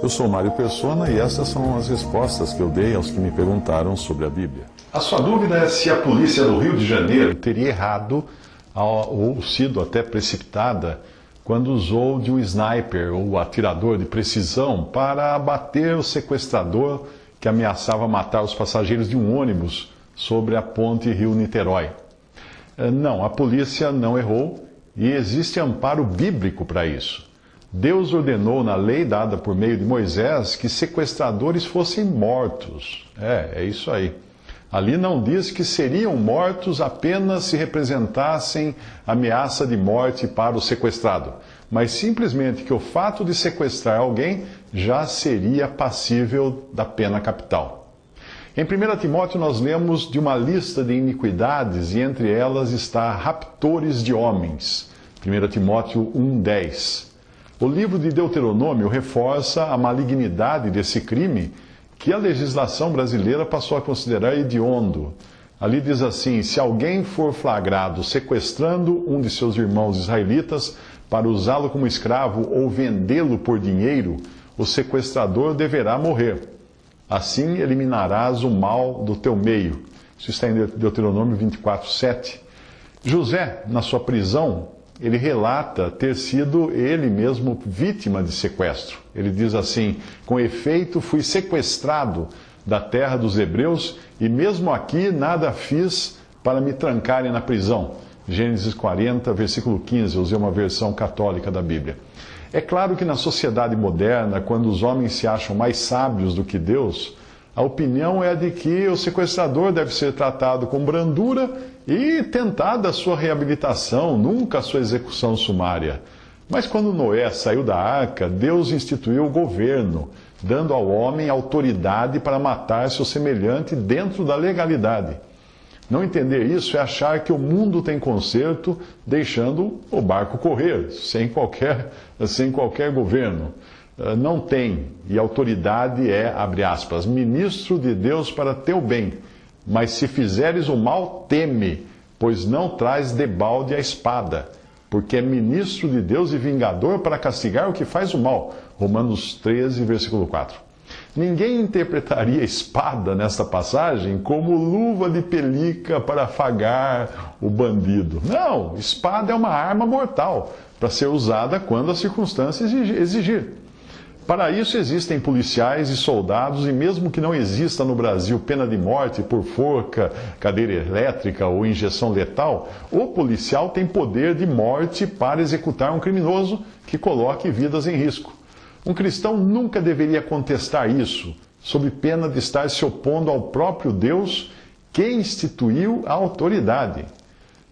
Eu sou Mário Persona e essas são as respostas que eu dei aos que me perguntaram sobre a Bíblia. A sua dúvida é se a polícia do Rio de Janeiro Teria errado ou sido até precipitada quando usou de um sniper ou atirador de precisão para abater o sequestrador que ameaçava matar os passageiros de um ônibus sobre a ponte Rio-Niterói. Não, a polícia não errou e existe amparo bíblico para isso. Deus ordenou na lei dada por meio de Moisés que sequestradores fossem mortos. É isso aí. Ali não diz que seriam mortos apenas se representassem ameaça de morte para o sequestrado, mas simplesmente que o fato de sequestrar alguém já seria passível da pena capital. Em 1 Timóteo nós lemos de uma lista de iniquidades e entre elas está raptores de homens. 1 Timóteo 1:10. O livro de Deuteronômio reforça a malignidade desse crime que a legislação brasileira passou a considerar hediondo. Ali diz assim: se alguém for flagrado sequestrando um de seus irmãos israelitas para usá-lo como escravo ou vendê-lo por dinheiro, o sequestrador deverá morrer. Assim eliminarás o mal do teu meio. Isso está em Deuteronômio 24:7. José, na sua prisão, ele relata ter sido ele mesmo vítima de sequestro. Ele diz assim: com efeito, fui sequestrado da terra dos hebreus e mesmo aqui nada fiz para me trancarem na prisão. Gênesis 40, versículo 15, eu usei uma versão católica da Bíblia. É claro que na sociedade moderna, quando os homens se acham mais sábios do que Deus, a opinião é de que o sequestrador deve ser tratado com brandura e tentada a sua reabilitação, nunca a sua execução sumária. Mas quando Noé saiu da arca, Deus instituiu o governo, dando ao homem autoridade para matar seu semelhante dentro da legalidade. Não entender isso é achar que o mundo tem conserto, deixando o barco correr, sem qualquer governo. Não tem, e autoridade é, abre aspas, ministro de Deus para teu bem, mas se fizeres o mal, teme, pois não traz debalde a espada, porque é ministro de Deus e vingador para castigar o que faz o mal. Romanos 13, versículo 4. Ninguém interpretaria espada nesta passagem como luva de pelica para afagar o bandido. Não, espada é uma arma mortal, para ser usada quando as circunstâncias exigir. Para isso existem policiais e soldados, e mesmo que não exista no Brasil pena de morte por forca, cadeira elétrica ou injeção letal, o policial tem poder de morte para executar um criminoso que coloque vidas em risco. Um cristão nunca deveria contestar isso, sob pena de estar se opondo ao próprio Deus que instituiu a autoridade.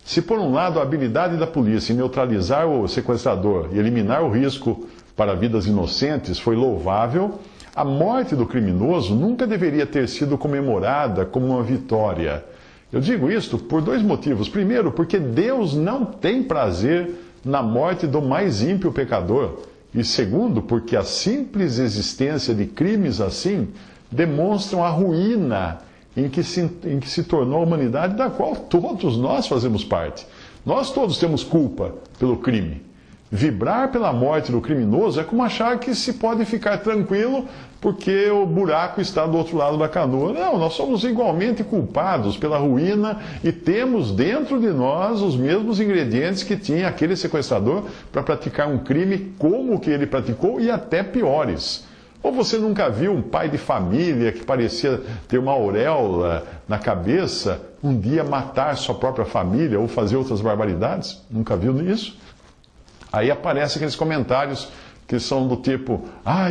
Se por um lado a habilidade da polícia em neutralizar o sequestrador e eliminar o risco para vidas inocentes foi louvável, a morte do criminoso nunca deveria ter sido comemorada como uma vitória. Eu digo isto por dois motivos. Primeiro, porque Deus não tem prazer na morte do mais ímpio pecador. E segundo, porque a simples existência de crimes assim demonstram a ruína em que se tornou a humanidade, da qual todos nós fazemos parte. Nós todos temos culpa pelo crime. Vibrar pela morte do criminoso é como achar que se pode ficar tranquilo porque o buraco está do outro lado da canoa. Não, nós somos igualmente culpados pela ruína e temos dentro de nós os mesmos ingredientes que tinha aquele sequestrador para praticar um crime como o que ele praticou e até piores. Ou você nunca viu um pai de família que parecia ter uma auréola na cabeça um dia matar sua própria família ou fazer outras barbaridades? Nunca viu isso? Aí aparecem aqueles comentários que são do tipo: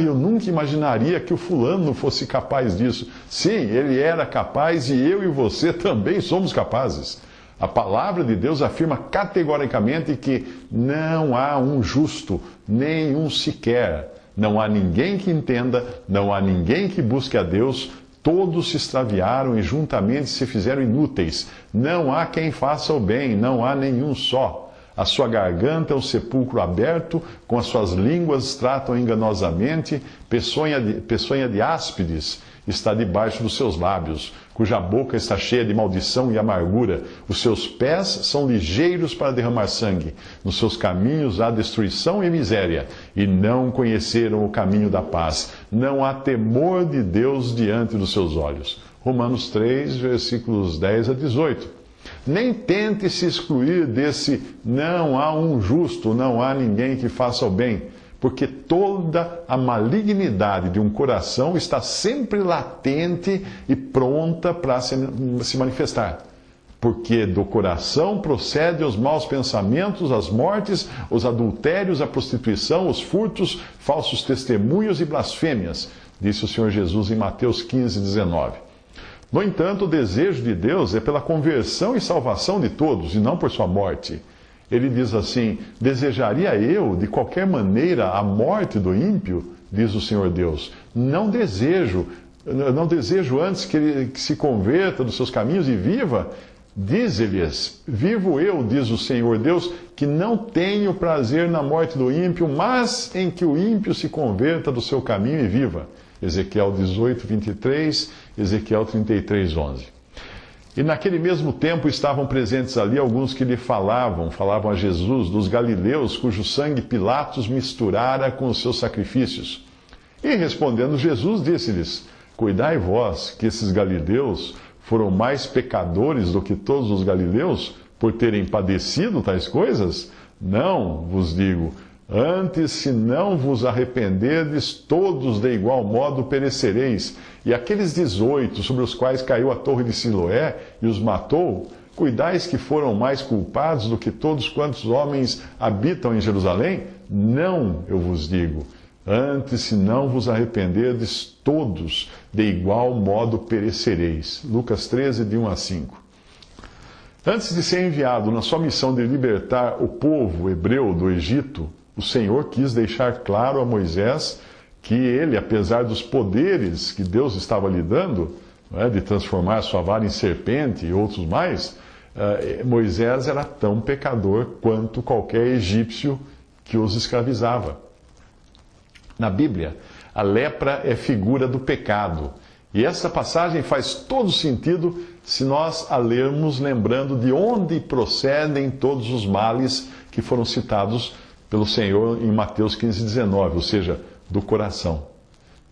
eu nunca imaginaria que o fulano fosse capaz disso. Sim, ele era capaz e eu e você também somos capazes. A palavra de Deus afirma categoricamente que não há um justo, nenhum sequer. Não há ninguém que entenda, não há ninguém que busque a Deus. Todos se extraviaram e juntamente se fizeram inúteis. Não há quem faça o bem, não há nenhum só. A sua garganta é um sepulcro aberto, com as suas línguas tratam enganosamente, peçonha de áspides está debaixo dos seus lábios, cuja boca está cheia de maldição e amargura. Os seus pés são ligeiros para derramar sangue. Nos seus caminhos há destruição e miséria, e não conheceram o caminho da paz. Não há temor de Deus diante dos seus olhos. Romanos 3, versículos 10 a 18. Nem tente se excluir desse não há um justo, não há ninguém que faça o bem, porque toda a malignidade de um coração está sempre latente e pronta para se manifestar. Porque do coração procedem os maus pensamentos, as mortes, os adultérios, a prostituição, os furtos, falsos testemunhos e blasfêmias, disse o Senhor Jesus em Mateus 15, 19. No entanto, o desejo de Deus é pela conversão e salvação de todos, e não por sua morte. Ele diz assim: desejaria eu, de qualquer maneira, a morte do ímpio? Diz o Senhor Deus. Não desejo antes que ele se converta dos seus caminhos e viva. Diz-lhes: vivo eu, diz o Senhor Deus, que não tenho prazer na morte do ímpio, mas em que o ímpio se converta do seu caminho e viva. Ezequiel 18, 23, Ezequiel 33, 11. E naquele mesmo tempo estavam presentes ali alguns que lhe falavam a Jesus, dos galileus, cujo sangue Pilatos misturara com os seus sacrifícios. E respondendo Jesus, disse-lhes: cuidai vós que esses galileus foram mais pecadores do que todos os galileus, por terem padecido tais coisas? Não, vos digo. Antes, se não vos arrependerdes, todos de igual modo perecereis. E aqueles 18, sobre os quais caiu a torre de Siloé e os matou, cuidais que foram mais culpados do que todos quantos homens habitam em Jerusalém? Não, eu vos digo. Antes, se não vos arrependerdes, todos de igual modo perecereis. Lucas 13, de 1 a 5. Antes de ser enviado na sua missão de libertar o povo hebreu do Egito, o Senhor quis deixar claro a Moisés que ele, apesar dos poderes que Deus estava lhe dando, de transformar sua vara em serpente e outros mais, Moisés era tão pecador quanto qualquer egípcio que os escravizava. Na Bíblia, a lepra é figura do pecado. E essa passagem faz todo sentido se nós a lermos lembrando de onde procedem todos os males que foram citados pelo Senhor em Mateus 15, 19, ou seja, do coração.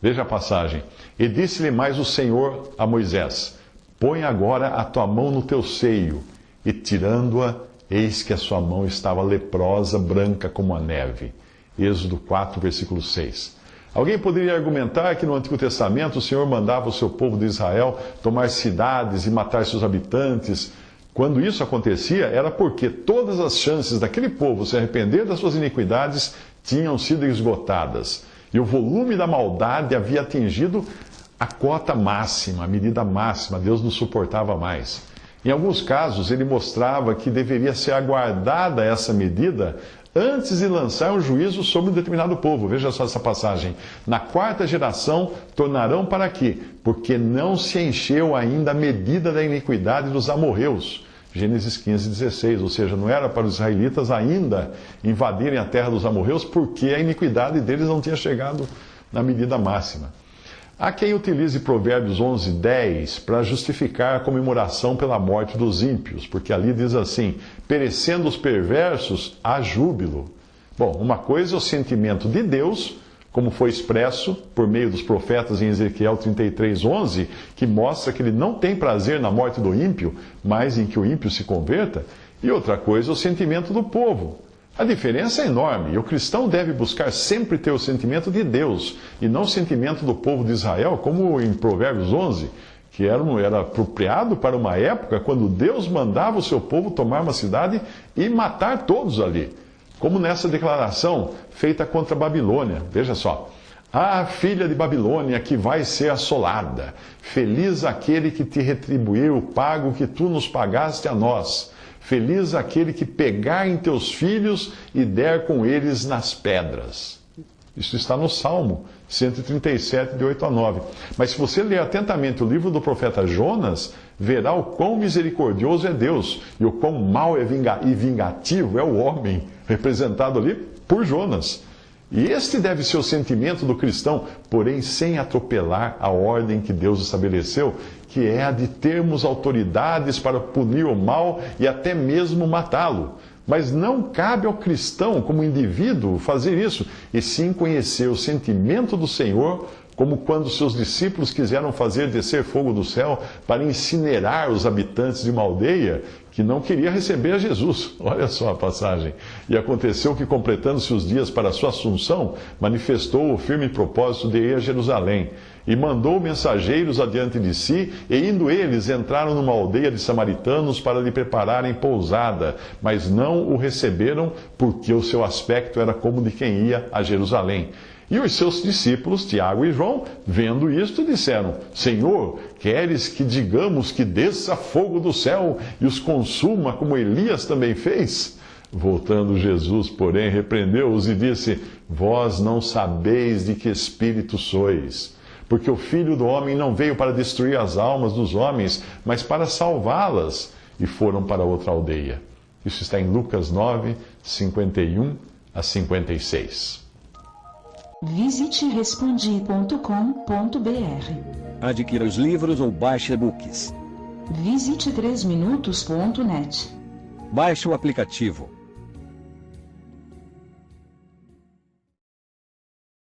Veja a passagem. E disse-lhe mais o Senhor a Moisés: põe agora a tua mão no teu seio. E tirando-a, eis que a sua mão estava leprosa, branca como a neve. Êxodo 4, versículo 6. Alguém poderia argumentar que no Antigo Testamento o Senhor mandava o seu povo de Israel tomar cidades e matar seus habitantes. Quando isso acontecia, era porque todas as chances daquele povo se arrepender das suas iniquidades tinham sido esgotadas. E o volume da maldade havia atingido a cota máxima, a medida máxima. Deus não suportava mais. Em alguns casos, ele mostrava que deveria ser aguardada essa medida antes de lançar um juízo sobre um determinado povo. Veja só essa passagem. Na quarta geração tornarão para quê? Porque não se encheu ainda a medida da iniquidade dos amorreus. Gênesis 15, 16. Ou seja, não era para os israelitas ainda invadirem a terra dos amorreus, porque a iniquidade deles não tinha chegado na medida máxima. Há quem utilize Provérbios 11, 10 para justificar a comemoração pela morte dos ímpios, porque ali diz assim: perecendo os perversos, há júbilo. Bom, uma coisa é o sentimento de Deus, como foi expresso por meio dos profetas em Ezequiel 33, 11, que mostra que ele não tem prazer na morte do ímpio, mas em que o ímpio se converta. E outra coisa é o sentimento do povo. A diferença é enorme, e o cristão deve buscar sempre ter o sentimento de Deus, e não o sentimento do povo de Israel, como em Provérbios 11, que era apropriado para uma época quando Deus mandava o seu povo tomar uma cidade e matar todos ali. Como nessa declaração feita contra a Babilônia. Veja só. Ah, filha de Babilônia, que vai ser assolada. Feliz aquele que te retribuir o pago que tu nos pagaste a nós. Feliz aquele que pegar em teus filhos e der com eles nas pedras. Isso está no Salmo 137, de 8 a 9. Mas se você ler atentamente o livro do profeta Jonas, verá o quão misericordioso é Deus e o quão mau e vingativo é o homem, representado ali por Jonas. E este deve ser o sentimento do cristão, porém sem atropelar a ordem que Deus estabeleceu, que é a de termos autoridades para punir o mal e até mesmo matá-lo. Mas não cabe ao cristão, como indivíduo, fazer isso, e sim conhecer o sentimento do Senhor, como quando seus discípulos quiseram fazer descer fogo do céu para incinerar os habitantes de uma aldeia que não queria receber a Jesus. Olha só a passagem. E aconteceu que, completando-se os dias para a sua assunção, manifestou o firme propósito de ir a Jerusalém. E mandou mensageiros adiante de si, e indo eles, entraram numa aldeia de samaritanos para lhe prepararem pousada, mas não o receberam, porque o seu aspecto era como de quem ia a Jerusalém. E os seus discípulos, Tiago e João, vendo isto, disseram: Senhor, queres que digamos que desça fogo do céu e os consuma, como Elias também fez? Voltando Jesus, porém, repreendeu-os e disse: Vós não sabeis de que espírito sois, porque o Filho do Homem não veio para destruir as almas dos homens, mas para salvá-las. E foram para outra aldeia. Isso está em Lucas 9, 51 a 56. Visite respondi.com.br. Adquira os livros ou baixe e-books. Visite 3minutos.net. Baixe o aplicativo.